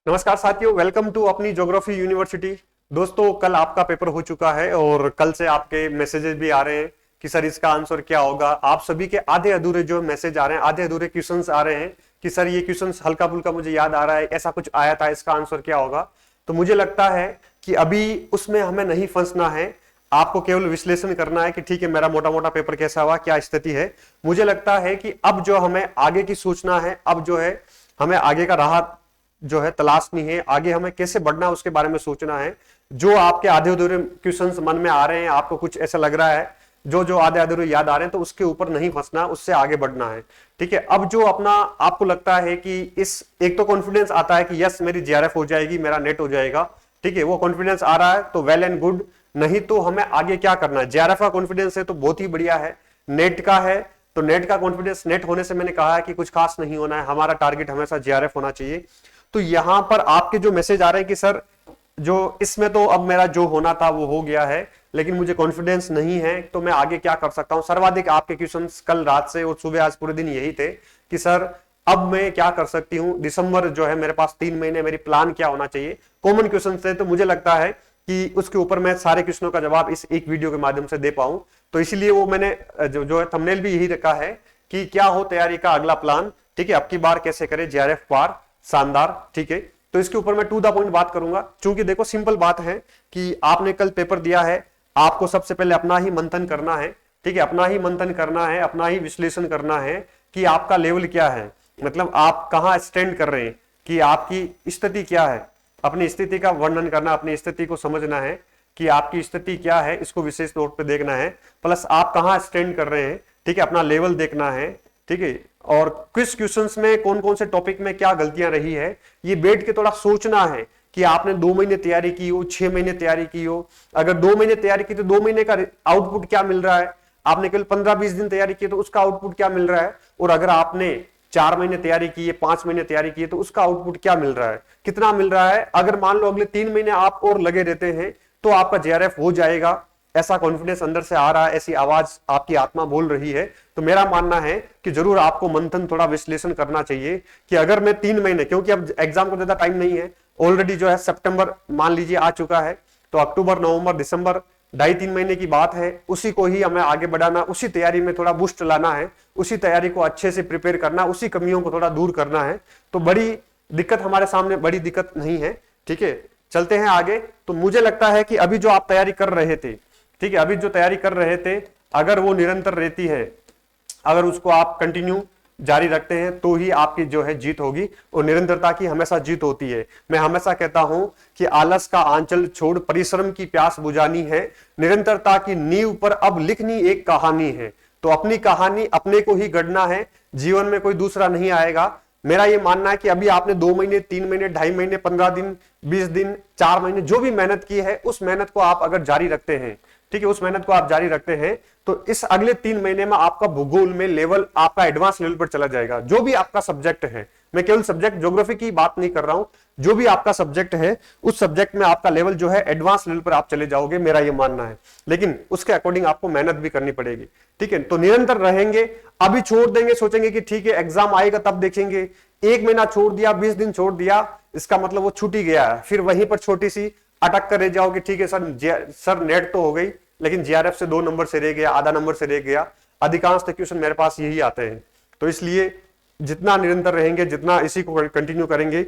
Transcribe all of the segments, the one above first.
नमस्कार साथियों, welcome to अपनी ज्योग्राफी यूनिवर्सिटी। दोस्तों, कल आपका पेपर हो चुका है और कल से आपके मैसेजेस भी आ रहे हैं कि सर इसका आंसर क्या होगा। आप सभी के आधे अधूरे जो मैसेज आ रहे हैं, आधे अधूरे क्वेश्चंस आ रहे हैं कि सर ये क्वेश्चंस हल्का फुल्का मुझे याद आ रहा है, ऐसा कुछ आया था, इसका आंसर क्या होगा। तो मुझे लगता है कि अभी उसमें हमें नहीं फंसना है। आपको केवल विश्लेषण करना है कि ठीक है, मेरा मोटा मोटा पेपर कैसा हुआ, क्या स्थिति है। मुझे लगता है कि अब जो हमें आगे की सोचना है, अब जो है हमें आगे का राह जो है तलाशनी है, आगे हमें कैसे बढ़ना है उसके बारे में सोचना है। जो आपके आधे अधूरे क्वेश्चंस मन में आ रहे हैं, आपको कुछ ऐसा लग रहा है, जो जो आधे अधूरे याद आ रहे हैं, तो उसके ऊपर नहीं फंसना, उससे आगे बढ़ना है। ठीक है, अब जो अपना आपको लगता है कि इस एक तो कॉन्फिडेंस आता है कि यस मेरी जीआरएफ हो जाएगी, मेरा नेट हो जाएगा। ठीक है, वो कॉन्फिडेंस आ रहा है तो वेल एंड गुड। नहीं तो हमें आगे क्या करना है। जीआरएफ का कॉन्फिडेंस है तो बहुत ही बढ़िया है। नेट का है तो नेट का कॉन्फिडेंस, नेट होने से मैंने कहा है कि कुछ खास नहीं होना है, हमारा टारगेट हमेशा जीआरएफ होना चाहिए। तो यहां पर आपके जो मैसेज आ रहे हैं कि सर जो इसमें तो अब मेरा जो होना था वो हो गया है, लेकिन मुझे कॉन्फिडेंस नहीं है, तो मैं आगे क्या कर सकता हूं। सर्वाधिक आपके क्वेश्चंस कल रात से और सुबह आज पूरे दिन यही थे कि सर अब मैं क्या कर सकती हूं। दिसंबर जो है मेरे पास 3 महीने, मेरी प्लान क्या होना चाहिए। कॉमन क्वेश्चन थे, तो मुझे लगता है कि उसके ऊपर मैं सारे क्वेश्चनों का जवाब इस एक वीडियो के माध्यम से दे पाऊं। तो इसीलिए वो मैंने जो है थंबनेल भी यही रखा है कि क्या हो तैयारी का अगला प्लान। ठीक है, अब की बार कैसे करें जीआरएफ पार, शानदार। ठीक है, तो इसके ऊपर मैं टू द पॉइंट बात करूंगा। क्योंकि देखो सिंपल बात है कि आपने कल पेपर दिया है, आपको सबसे पहले अपना ही मंथन करना है। ठीक है, अपना ही मंथन करना है, अपना ही विश्लेषण करना है कि आपका लेवल क्या है, मतलब आप कहां स्टैंड कर रहे हैं, कि आपकी स्थिति क्या है। अपनी स्थिति का वर्णन करना, अपनी स्थिति को समझना है कि आपकी स्थिति क्या है, इसको विशेष तौर पे देखना है। प्लस आप कहां स्टैंड कर रहे हैं, ठीक है, अपना लेवल देखना है। ठीक है, और किस क्वेश्चंस में कौन कौन से टॉपिक में क्या गलतियां रही है, ये बैठ के थोड़ा सोचना है कि आपने 2 महीने तैयारी की हो, 6 महीने तैयारी की हो। अगर 2 महीने तैयारी की तो 2 महीने का आउटपुट क्या मिल रहा है। आपने केवल 15-20 दिन तैयारी की तो उसका आउटपुट क्या मिल रहा है। और अगर आपने 4 महीने तैयारी की है, 5 महीने तैयारी की है, तो उसका आउटपुट क्या मिल रहा है, कितना मिल रहा है। अगर मान लो अगले 3 महीने आप और लगे रहते हैं तो आपका जीआरएफ हो जाएगा, ऐसा कॉन्फिडेंस अंदर से आ रहा है, ऐसी आवाज आपकी आत्मा बोल रही है। तो मेरा मानना है कि जरूर आपको मंथन, थोड़ा विश्लेषण करना चाहिए कि अगर मैं 3 महीने, क्योंकि अब एग्जाम को ज्यादा टाइम नहीं है, ऑलरेडी जो है सितंबर मान लीजिए आ चुका है, तो अक्टूबर, नवंबर, दिसंबर 2.5-3 महीने की बात है। उसी को ही हमें आगे बढ़ाना, उसी तैयारी में थोड़ा बूस्ट लाना है, उसी तैयारी को अच्छे से प्रिपेयर करना, उसी कमियों को थोड़ा दूर करना है। तो बड़ी दिक्कत हमारे सामने, बड़ी दिक्कत नहीं है। ठीक है, चलते हैं आगे। तो मुझे लगता है कि अभी जो आप तैयारी कर रहे थे, ठीक है, अभी जो तैयारी कर रहे थे, अगर वो निरंतर रहती है, अगर उसको आप कंटिन्यू जारी रखते हैं, तो ही आपकी जो है जीत होगी। और निरंतरता की हमेशा जीत होती है। मैं हमेशा कहता हूं कि आलस का आंचल छोड़ परिश्रम की प्यास बुझानी है, निरंतरता की नींव पर अब लिखनी एक कहानी है। तो अपनी कहानी अपने को ही गढ़ना है, जीवन में कोई दूसरा नहीं आएगा। मेरा ये मानना है कि अभी आपने 2 महीने, 3 महीने, 2.5 महीने, 15 दिन, 20 दिन, 4 महीने जो भी मेहनत की है, उस मेहनत को आप अगर जारी रखते हैं, ठीक है, उस मेहनत को आप जारी रखते हैं, तो इस अगले 3 महीने में आपका भूगोल में लेवल, आपका एडवांस लेवल पर चला जाएगा। जो भी आपका सब्जेक्ट है, मैं केवल सब्जेक्ट ज्योग्राफी की बात नहीं कर रहा हूं, जो भी आपका सब्जेक्ट है, उस सब्जेक्ट में आपका लेवल जो है एडवांस लेवल पर आप चले जाओगे, मेरा ये मानना है। लेकिन उसके अकॉर्डिंग आपको मेहनत भी करनी पड़ेगी। ठीक है, तो निरंतर रहेंगे। अभी छोड़ देंगे, सोचेंगे कि ठीक है एग्जाम आएगा तब देखेंगे, 1 महीना छोड़ दिया, 20 दिन छोड़ दिया, इसका मतलब वो छूट ही गया है। फिर वहीं पर छोटी सी अटक कर रह जाओगे। ठीक है सर नेट तो हो गई, लेकिन जीआरएफ से 2 नंबर से रह गया, आधा नंबर से रह गया। अधिकांश क्वेश्चन मेरे पास यही आते हैं। तो इसलिए जितना निरंतर रहेंगे, जितना इसी को कंटिन्यू करेंगे,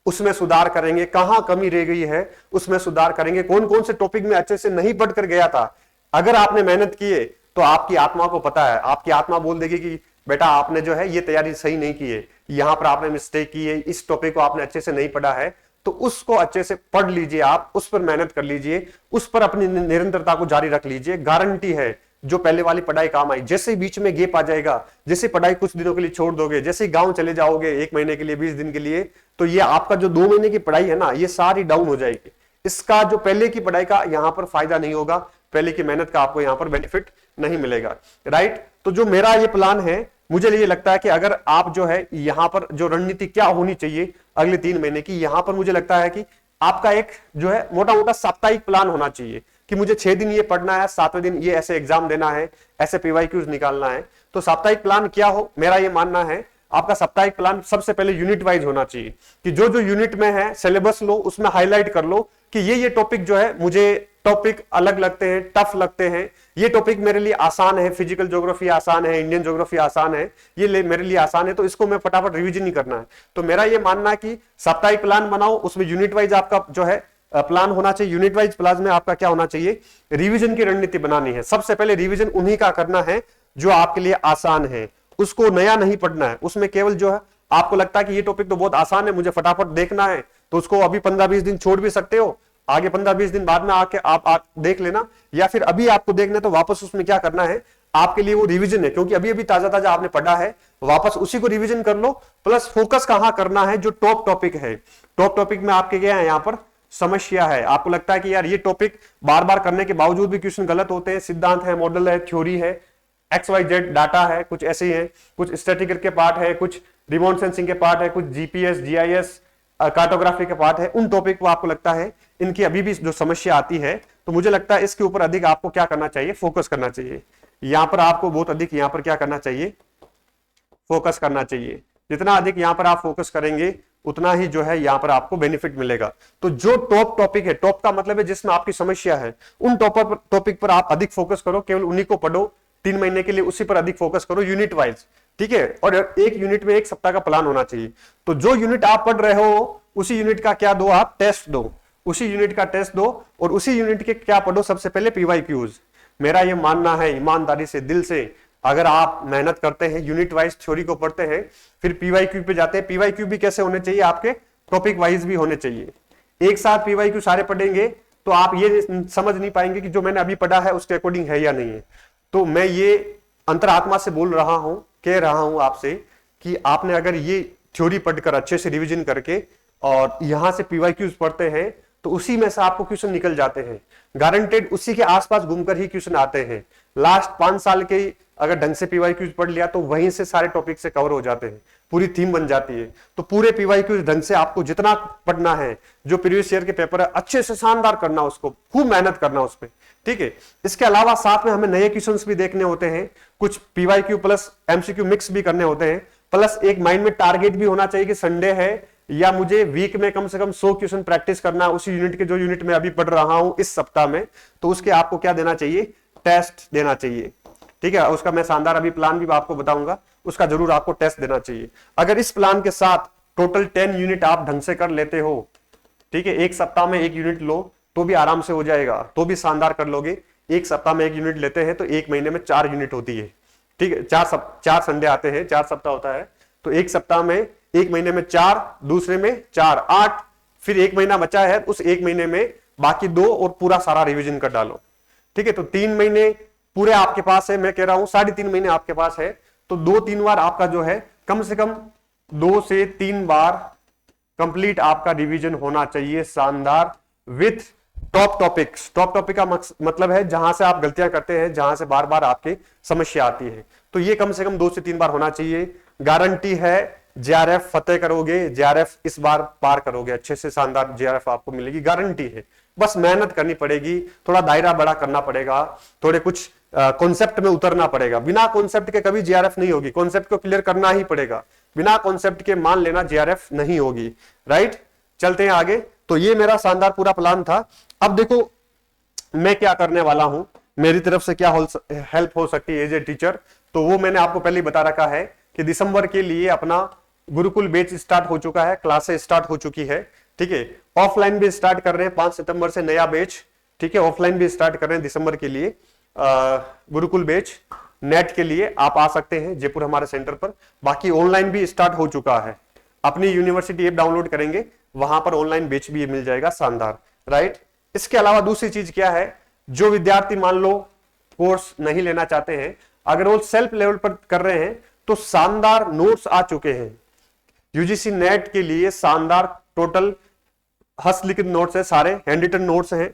उसमें सुधार करेंगे, कहां कमी रह गई है उसमें सुधार करेंगे, कौन कौन से टॉपिक में अच्छे से नहीं पढ़ कर गया था। अगर आपने मेहनत की है तो आपकी आत्मा को पता है, आपकी आत्मा बोल देगी कि बेटा आपने जो है ये तैयारी सही नहीं की है, यहां पर आपने मिस्टेक की है, इस टॉपिक को आपने अच्छे से नहीं पढ़ा है। तो उसको अच्छे से पढ़ लीजिए, आप उस पर मेहनत कर लीजिए, उस पर अपनी निरंतरता को जारी रख लीजिए। गारंटी है जो पहले वाली पढ़ाई काम आई। जैसे बीच में गैप आ जाएगा, जैसे पढ़ाई कुछ दिनों के लिए छोड़ दोगे, जैसे गांव चले जाओगे 1 महीने के लिए, 20 दिन के लिए, तो ये आपका जो 2 महीने की पढ़ाई है ना, ये सारी डाउन हो जाएगी। इसका जो पहले की पढ़ाई का यहां पर फायदा नहीं होगा, पहले की मेहनत का आपको यहां पर बेनिफिट नहीं मिलेगा। राइट, तो जो मेरा ये प्लान है, मुझे ये लगता है कि अगर आप जो है यहां पर जो रणनीति क्या होनी चाहिए अगले 3 महीने की, यहां पर मुझे लगता है कि आपका एक जो है मोटा मोटा साप्ताहिक प्लान होना चाहिए कि मुझे 6 दिन ये पढ़ना है, 7वें दिन ये ऐसे एग्जाम देना है, ऐसे पीवाईक्यूज निकालना है। तो साप्ताहिक प्लान क्या हो, मेरा ये मानना है आपका साप्ताहिक प्लान सबसे पहले यूनिट वाइज होना चाहिए कि जो जो यूनिट में है सिलेबस लो, उसमें हाईलाइट कर लो कि ये टॉपिक जो है मुझे टॉपिक अलग लगते हैं, टफ लगते हैं, ये टॉपिक मेरे लिए आसान है, फिजिकल ज्योग्राफी आसान है, इंडियन ज्योग्राफी आसान है, ये मेरे लिए आसान है, तो इसको मैं फटाफट रिवीजन ही करना है। तो मेरा ये मानना है कि साप्ताहिक प्लान बनाओ, उसमें यूनिट वाइज आपका जो है प्लान होना चाहिए। यूनिट वाइज प्लान में आपका क्या होना चाहिए, रिवीजन की रणनीति बनानी है। सबसे पहले रिवीजन उन्हीं का करना है जो आपके लिए आसान है, उसको नया नहीं पढ़ना है। उसमें केवल जो है आपको लगता है कि ये टॉपिक तो बहुत आसान है, मुझे फटाफट देखना है, तो उसको अभी 15-20 दिन छोड़ भी सकते हो, आगे 15-20 दिन बाद में आके आप देख लेना, या फिर अभी आपको देखना तो वापस उसमें क्या करना है, आपके लिए वो रिवीजन है, क्योंकि अभी अभी ताजा ताजा आपने पढ़ा है, वापस उसी को रिवीजन कर लो। प्लस फोकस कहां करना है, जो टॉप टॉपिक है, टॉप टॉपिक में आपके क्या है, यहां पर समस्या है, आपको लगता है कि यार ये टॉपिक बार बार करने के बावजूद भी क्वेश्चन गलत होते हैं, सिद्धांत है, मॉडल है, थ्योरी है, XYZ डाटा है, कुछ ऐसे ही है, कुछ स्टैटिस्टिकल के पार्ट है, कुछ रिमोट सेंसिंग के पार्ट है, कुछ जीपीएस GIS कार्टोग्राफी के पार्ट है, उन टॉपिक को आपको लगता है इनकी अभी भी जो समस्या आती है, तो मुझे लगता है इसके ऊपर अधिक आपको क्या करना चाहिए, फोकस करना चाहिए। यहां पर आपको बहुत अधिक यहां पर क्या करना चाहिए, फोकस करना चाहिए। जितना अधिक यहां पर आप फोकस करेंगे उतना ही जो है यहां पर आपको बेनिफिट मिलेगा। तो जो टॉप टॉपिक है, टॉप का मतलब है जिसमें आपकी समस्या है, उन टॉपिक पर आप अधिक फोकस करो, केवल उन्हीं को पढ़ो 3 महीने के लिए, उसी पर अधिक फोकस करो यूनिट वाइज, ठीक है। और एक यूनिट में 1 सप्ताह का प्लान होना चाहिए। तो जो यूनिट आप पढ़ रहे हो उसी यूनिट का क्या दो, आप टेस्ट दो, उसी यूनिट का टेस्ट दो, और उसी यूनिट के क्या पढ़ो, सबसे पहले PYQs। मेरा यह मानना है ईमानदारी से, दिल से, अगर आप मेहनत करते हैं, यूनिट वाइज थ्योरी को पढ़ते हैं, फिर PYQ पे जाते हैं, PYQ भी कैसे होने चाहिए, आपके टॉपिक वाइज भी होने चाहिए। एक साथ PYQ सारे पढ़ेंगे तो आप ये समझ नहीं पाएंगे कि जो मैंने अभी पढ़ा है उसके अकॉर्डिंग है या नहीं है। तो मैं ये अंतरात्मा से बोल रहा हूं, कह रहा हूं आपसे कि आपने अगर ये थ्योरी पढ़कर अच्छे से रिवीजन करके और यहां से PYQs पढ़ते हैं तो उसी में से आपको क्वेश्चन निकल जाते हैं, गारंटेड उसी के आसपास घूमकर ही क्वेश्चन आते हैं। लास्ट 5 साल के अगर ढंग से PYQs पढ़ लिया तो वहीं से सारे टॉपिक से कवर हो जाते हैं, पूरी थीम बन जाती है। तो पूरे PYQs ढंग से आपको जितना पढ़ना है, जो प्रीवियस ईयर के पेपर है अच्छे से शानदार करना, उसको खूब मेहनत करना उस पर, ठीक है। इसके अलावा साथ में हमें नए क्वेश्चंस भी देखने होते हैं, कुछ PYQ प्लस MCQ मिक्स भी करने होते हैं, प्लस एक माइंड में टारगेट भी होना चाहिए कि संडे है या मुझे वीक में कम से कम 100 क्वेश्चन प्रैक्टिस करना है उसी यूनिट के, जो यूनिट में अभी पढ़ रहा हूं इस सप्ताह में, तो उसके आपको क्या देना चाहिए, टेस्ट देना चाहिए, ठीक है। उसका मैं शानदार अभी प्लान भी आपको बताऊंगा, उसका जरूर आपको टेस्ट देना चाहिए। अगर इस प्लान के साथ टोटल 10 यूनिट आप ढंग से कर लेते हो, ठीक है, एक सप्ताह में 1 यूनिट लो तो भी आराम से हो जाएगा, तो भी शानदार कर लोगे। एक सप्ताह में 1 यूनिट लेते हैं तो 1 महीने में 4 यूनिट होती है, ठीक है। 4 संडे आते हैं, 4 सप्ताह होता है, तो एक सप्ताह में, 1 महीने में 4, दूसरे में 4, 8, फिर 1 महीना बचा है, उस 1 महीने में बाकी 2 और पूरा सारा रिवीजन कर डालो, ठीक है। तो 3 महीने पूरे आपके पास है, मैं कह रहा हूं 3.5 महीने आपके पास है, तो 2-3 बार आपका जो है कम से कम 2 से 3 बार कंप्लीट आपका रिवीजन होना चाहिए, शानदार, with top topics. Top topic का मतलब है जहां से आप गलतियां करते हैं, जहां से बार बार आपकी समस्या आती है, तो ये कम से कम 2 से 3 बार होना चाहिए। गारंटी है JRF फतेह करोगे, JRF इस बार पार करोगे, अच्छे से शानदार JRF आपको मिलेगी, गारंटी है। बस मेहनत करनी पड़ेगी, थोड़ा दायरा बड़ा करना पड़ेगा, थोड़े कुछ कॉन्सेप्ट में उतरना पड़ेगा। बिना कॉन्सेप्ट के कभी JRF नहीं होगी, कॉन्सेप्ट को क्लियर करना ही पड़ेगा, बिना कॉन्सेप्ट के मान लेना JRF नहीं होगी, राइट। चलते हैं आगे। तो ये मेरा शानदार पूरा प्लान था। अब देखो मैं क्या करने वाला हूं, मेरी तरफ से क्या हेल्प हो सकती है एज ए टीचर, तो वो मैंने आपको पहले ही बता रखा है कि दिसंबर के लिए अपना गुरुकुल बैच स्टार्ट हो चुका है, क्लासेस स्टार्ट हो चुकी है, ठीक है। ऑफलाइन भी स्टार्ट कर रहे हैं, 5 सितंबर से नया बैच, ठीक है। ऑफलाइन भी स्टार्ट कर रहे हैं दिसंबर के लिए गुरुकुल बैच, नेट के लिए आप आ सकते हैं जयपुर हमारे सेंटर पर। बाकी ऑनलाइन भी स्टार्ट हो चुका है, अपनी यूनिवर्सिटी ऐप डाउनलोड करेंगे, वहां पर ऑनलाइन बैच भी मिल जाएगा, शानदार, राइट। इसके अलावा दूसरी चीज क्या है, जो विद्यार्थी मान लो कोर्स नहीं लेना चाहते हैं, अगर वो सेल्फ लेवल पर कर रहे हैं तो शानदार नोट्स आ चुके हैं यूजीसी नेट के लिए, शानदार टोटल हस्तलिखित नोट्स है, सारे हैंड रिटन नोट्स हैं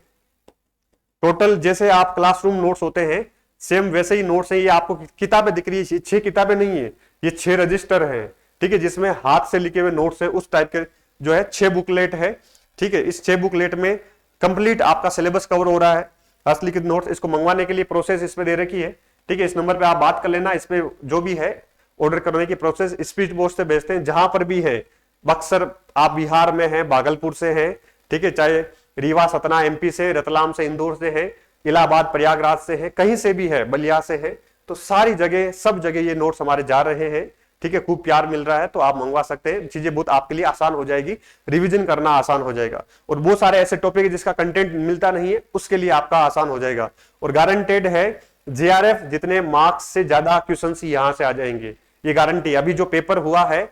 टोटल। जैसे आप क्लासरूम नोट्स होते हैं सेम वैसे ही नोट्स हैं। ये आपको किताबें दिख रही है, 6 किताबें नहीं है, ये 6 रजिस्टर है, ठीक है, जिसमें हाथ से लिखे हुए नोट्स है, उस टाइप के जो है 6 बुकलेट है, ठीक है। इस 6 बुकलेट में कंप्लीट आपका सिलेबस कवर हो रहा है, हस्तलिखित नोट्स। इसको मंगवाने के लिए प्रोसेस इसमें दे रखी है, ठीक है। इस नंबर पे आप बात कर लेना, इस पे जो भी है ऑर्डर करने की प्रोसेस स्पीड पोस्ट से भेजते हैं, जहां पर भी है। बक्सर आप बिहार में हैं, भागलपुर से हैं, ठीक है, चाहे रीवा सतना एमपी से, रतलाम से, इंदौर से है, इलाहाबाद प्रयागराज से है, कहीं से भी है, बलिया से है, तो सारी जगह सब जगह ये नोट्स हमारे जा रहे हैं, ठीक है। खूब प्यार मिल रहा है, तो आप मंगवा सकते हैं। चीजें बहुत आपके लिए आसान हो जाएगी, रिवीजन करना आसान हो जाएगा। और बहुत सारे ऐसे टॉपिक है जिसका कंटेंट मिलता नहीं है, उसके लिए आपका आसान हो जाएगा। और गारंटेड है जेआरएफ जितने मार्क्स से ज्यादा क्वेश्चंस यहां से आ जाएंगे, ये गारंटी। अभी जो पेपर हुआ है,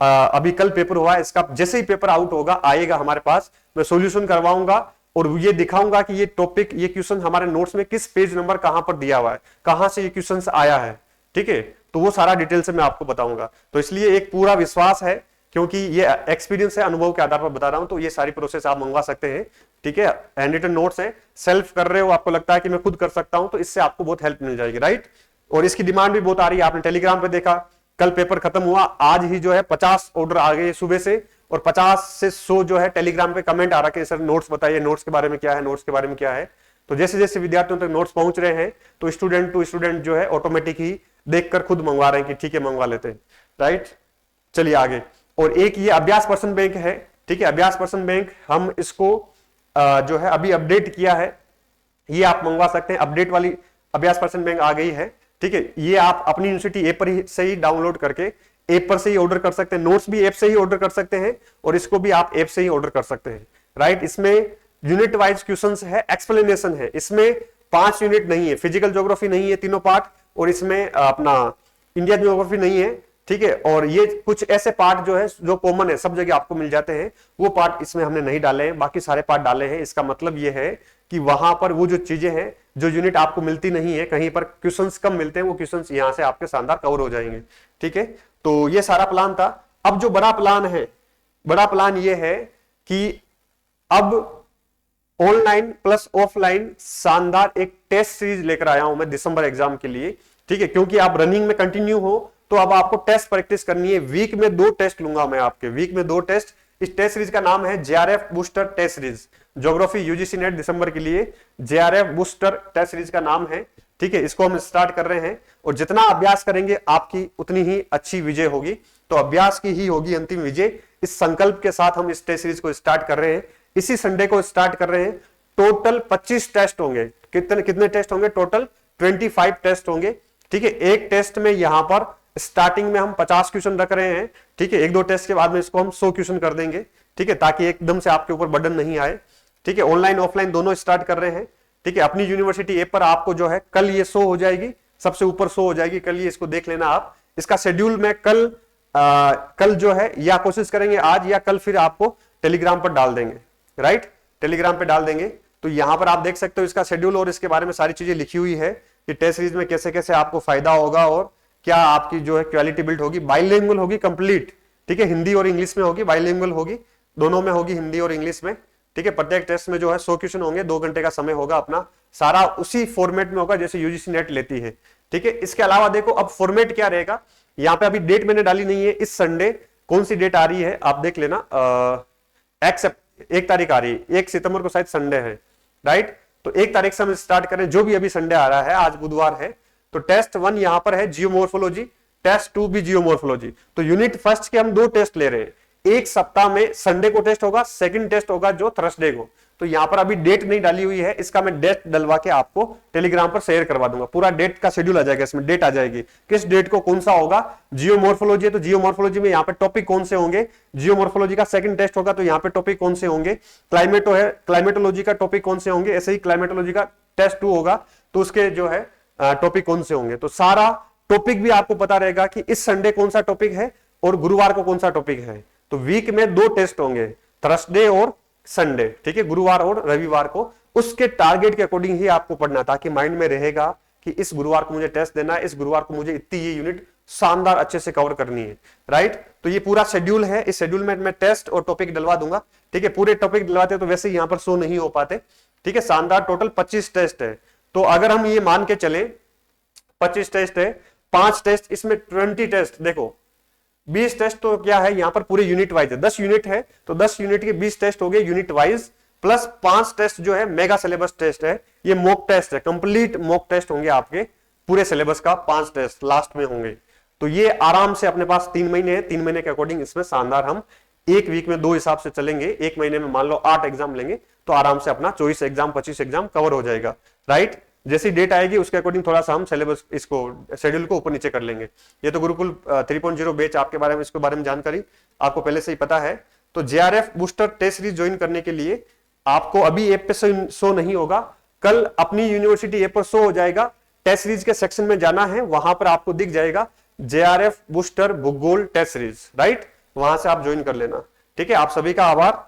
अभी कल पेपर हुआ है, इसका जैसे ही पेपर आउट होगा आएगा हमारे पास, मैं सॉल्यूशन करवाऊंगा और ये दिखाऊंगा कि ये टॉपिक, ये क्वेश्चन हमारे नोट्स में किस पेज नंबर कहां पर दिया हुआ है, कहां से ये क्वेश्चन आया है, ठीक है। तो वो सारा डिटेल से मैं आपको बताऊंगा। तो इसलिए एक पूरा विश्वास है, क्योंकि ये एक्सपीरियंस है, अनुभव के आधार पर बता रहा हूं। तो ये सारी प्रोसेस आप मंगवा सकते हैं, ठीक है। हैंड रिटन नोट्स है, सेल्फ कर रहे हो, आपको लगता है कि मैं खुद कर सकता हूं, तो इससे आपको बहुत हेल्प मिल जाएगी, राइट। और इसकी डिमांड भी बहुत आ रही है, आपने टेलीग्राम पे देखा, कल पेपर खत्म हुआ, आज ही जो है 50 ऑर्डर आ गए सुबह से, और 50 से 100 जो है टेलीग्राम पे कमेंट आ रहा है कि सर नोट्स बताइए, नोट्स के बारे में क्या है, नोट्स के बारे में क्या है। तो जैसे जैसे विद्यार्थियों तक नोट्स पहुंच रहे हैं, तो स्टूडेंट टू स्टूडेंट जो है ऑटोमेटिक ही देखकर खुद मंगवा रहे हैं कि ठीक है मंगवा लेते हैं, राइट। चलिए आगे। और एक ये अभ्यास प्रश्न बैंक है, ठीक है। अभ्यास प्रश्न बैंक हम इसको जो है अभी अपडेट किया है, ये आप मंगवा सकते हैं। अपडेट वाली अभ्यास प्रश्न बैंक आ गई है, ठीक है। ये आप अपनी यूनिवर्सिटी ऐप पर से ही डाउनलोड करके ऐप पर से ही ऑर्डर कर सकते हैं, नोट्स भी ऐप से ही ऑर्डर कर सकते हैं, और इसको भी आप ऐप से ही ऑर्डर कर सकते हैं, राइट। इसमें यूनिट वाइज क्वेश्चंस है, एक्सप्लेनेशन है, इसमें 5 यूनिट नहीं है, फिजिकल ज्योग्राफी नहीं है तीनों पार्ट, और इसमें अपना इंडियन ज्योग्राफी नहीं है, ठीक है। और ये कुछ ऐसे पार्ट जो है जो कॉमन है, सब जगह आपको मिल जाते हैं, वो पार्ट इसमें हमने नहीं डाले हैं, बाकी सारे पार्ट डाले हैं। इसका मतलब ये है कि वहां पर वो जो चीजें हैं, जो यूनिट आपको मिलती नहीं है, कहीं पर क्वेश्चंस कम मिलते हैं, वो क्वेश्चंस यहां से आपके शानदार कवर हो जाएंगे, ठीक है। तो ये सारा प्लान था। अब जो बड़ा प्लान है, बड़ा प्लान ये है कि अब ऑनलाइन प्लस ऑफलाइन शानदार एक टेस्ट सीरीज लेकर आया हूं मैं दिसंबर एग्जाम के लिए, ठीक है। क्योंकि आप रनिंग में कंटिन्यू हो, तो अब आपको टेस्ट प्रैक्टिस करनी है। वीक में 2 टेस्ट लूंगा मैं आपके, वीक में 2 टेस्ट। इस टेस्ट सीरीज का नाम है JRF booster test series, geography UGC NET दिसंबर के लिए जेआरएफ बूस्टर टेस्ट सीरीज का नाम है, ठीक है। इसको हम स्टार्ट कर रहे हैं, और जितना अभ्यास करेंगे आपकी उतनी ही अच्छी विजय होगी। तो अभ्यास की ही होगी अंतिम विजय, इस संकल्प के साथ हम इस टेस्ट सीरीज को स्टार्ट कर रहे हैं। इसी संडे को स्टार्ट कर रहे हैं। टोटल 25 टेस्ट होंगे। कितने कितने टेस्ट होंगे? टोटल 25 टेस्ट होंगे, ठीक है। एक टेस्ट में यहां पर स्टार्टिंग में हम 50 क्वेश्चन रख रहे हैं, ठीक है। 1-2 टेस्ट के बाद में इसको हम 100 क्वेश्चन कर देंगे, ठीक है, ताकि एकदम से आपके ऊपर बर्डन नहीं आए, ठीक है। ऑनलाइन ऑफलाइन दोनों स्टार्ट कर रहे हैं, ठीक है। अपनी यूनिवर्सिटी ऐप पर आपको जो है कल ये शो हो जाएगी, सबसे ऊपर शो हो जाएगी, कल ये इसको देख लेना आप। इसका शेड्यूल मैं कल जो है, या कोशिश करेंगे आज या कल, फिर आपको टेलीग्राम पर डाल देंगे, राइट, टेलीग्राम पे डाल देंगे। तो यहां पर आप देख सकते हो इसका शेड्यूल, और इसके बारे में सारी चीजें लिखी हुई है कि टेस्ट सीरीज में कैसे कैसे आपको फायदा होगा, और क्या आपकी जो है क्वालिटी बिल्ड होगी। बाइलिंगुअल होगी कंप्लीट, ठीक है, हिंदी और इंग्लिश में होगी, बाइलिंगुअल होगी, दोनों में होगी, हिंदी और इंग्लिश में, ठीक है। प्रत्येक टेस्ट में जो है 100 क्वेश्चन होंगे, 2 घंटे का समय होगा अपना, सारा उसी फॉर्मेट में होगा जैसे यूजीसी नेट लेती है, ठीक है। इसके अलावा देखो अब फॉर्मेट क्या रहेगा, यहाँ पे अभी डेट मैंने डाली नहीं है। इस संडे कौन सी डेट आ रही है आप देख लेना, 1 तारीख आ रही है, 1 सितंबर को शायद संडे है, राइट। तो 1 तारीख से हम स्टार्ट करें, जो भी अभी संडे आ रहा है, आज बुधवार है। तो टेस्ट 1 यहां पर है जियोमॉर्फोलॉजी, टेस्ट 2 भी जियोमॉर्फोलॉजी। तो यूनिट फर्स्ट के हम 2 टेस्ट ले रहे हैं, एक सप्ताह में संडे को टेस्ट होगा, सेकंड टेस्ट होगा जो थर्सडे को। तो यहां पर अभी डेट नहीं डाली हुई है, इसका मैं डेट डलवा के आपको टेलीग्राम पर शेयर करवा दूंगा। पूरा डेट का शेड्यूल आ जाएगा, इसमें डेट आ जाएगी किस डेट को कौन सा होगा। जियोमॉर्फोलॉजी है तो जियोमॉर्फोलॉजी में यहाँ पे टॉपिक कौन से होंगे, जियोमॉर्फोलॉजी का सेकंड टेस्ट होगा तो यहाँ पे टॉपिक कौन से होंगे। क्लाइमेटो है, क्लाइमेटोलॉजी का टॉपिक कौन से होंगे, ऐसे ही क्लाइमेटोलॉजी का टेस्ट 2 होगा तो उसके जो है टॉपिक कौन से होंगे। तो सारा टॉपिक भी आपको पता रहेगा कि इस संडे कौन सा टॉपिक है और गुरुवार को कौन सा टॉपिक है। तो वीक में 2 टेस्ट होंगे, थर्सडे और संडे, ठीक है, गुरुवार और रविवार को। उसके टारगेट के अकॉर्डिंग ही आपको पढ़ना, ताकि माइंड में रहेगा कि इस गुरुवार को मुझे टेस्ट देना है, इस गुरुवार को मुझे इतनी ये यूनिट शानदार अच्छे से कवर करनी है, राइट। तो ये पूरा शेड्यूल है, इस शेड्यूल में मैं टेस्ट और टॉपिक डलवा दूंगा, ठीक है। पूरे टॉपिक डलवाते तो वैसे यहां पर शो नहीं हो पाते, ठीक है। शानदार टोटल 25 टेस्ट है। तो अगर हम ये मान के चले 25 टेस्ट है, 5 टेस्ट, इसमें 20 टेस्ट, देखो 20 टेस्ट तो क्या है यहाँ पर पूरे यूनिट वाइज है, 10 यूनिट है तो 10 यूनिट के 20 टेस्ट हो गए यूनिट वाइज, प्लस 5 टेस्ट जो है मेगा सिलेबस टेस्ट है, ये मॉक टेस्ट है, कंप्लीट मॉक टेस्ट होंगे आपके पूरे सिलेबस का, 5 टेस्ट लास्ट में होंगे। तो ये आराम से अपने पास 3 महीने है, 3 महीने के अकॉर्डिंग इसमें शानदार हम एक वीक में 2 हिसाब से चलेंगे। एक महीने में मान लो 8 एग्जाम लेंगे तो आराम से अपना 24 एग्जाम 25 एग्जाम कवर हो जाएगा, राइट। जैसी डेट आएगी उसके अकॉर्डिंग थोड़ा सा हम सिलेबस इसको शेड्यूल को ऊपर नीचे कर लेंगे। ये तो गुरुकुल 3.0 बैच आपके बारे में, इसके बारे में जानकारी आपको पहले से ही पता है। तो JRF booster test series join करने के लिए आपको अभी ऐप पे शो नहीं होगा, कल अपनी यूनिवर्सिटी ऐप पर शो हो जाएगा। टेस्ट सीरीज के सेक्शन में जाना है, वहां पर आपको दिख जाएगा जेआरएफ बूस्टर भूगोल टेस्ट सीरीज, राइट। वहां से आप ज्वाइन कर लेना, ठीक है। आप सभी का आभार।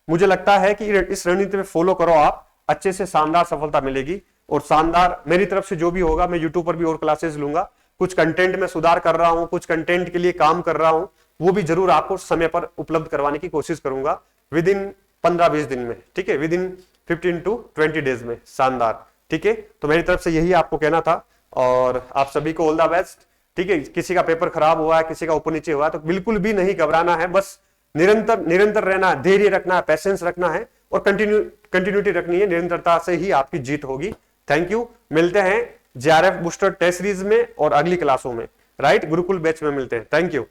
मुझे लगता है कि इस रणनीति में फॉलो करो, आप अच्छे से शानदार सफलता मिलेगी। और शानदार मेरी तरफ से जो भी होगा, मैं यूट्यूब पर भी और क्लासेस लूंगा। कुछ कंटेंट में सुधार कर रहा हूं, कुछ कंटेंट के लिए काम कर रहा हूं, वो भी जरूर आपको समय पर उपलब्ध करवाने की कोशिश करूंगा विद इन 15-20 दिन में, ठीक है, विद इन 15 to 20 डेज में, शानदार, ठीक है। तो मेरी तरफ से यही आपको कहना था और आप सभी को ऑल द बेस्ट, ठीक है। किसी का पेपर खराब हुआ है, किसी का ऊपर नीचे हुआ है तो बिल्कुल भी नहीं घबराना है, बस निरंतर रहना है, धैर्य रखना है, पैसेंस रखना है और कंटिन्यूटी रखनी है। निरंतरता से ही आपकी जीत होगी। Thank you. मिलते हैं जेआरएफ बूस्टर टेस्ट सीरीज में और अगली क्लासों में, राइट। गुरुकुल बैच में मिलते हैं। Thank you.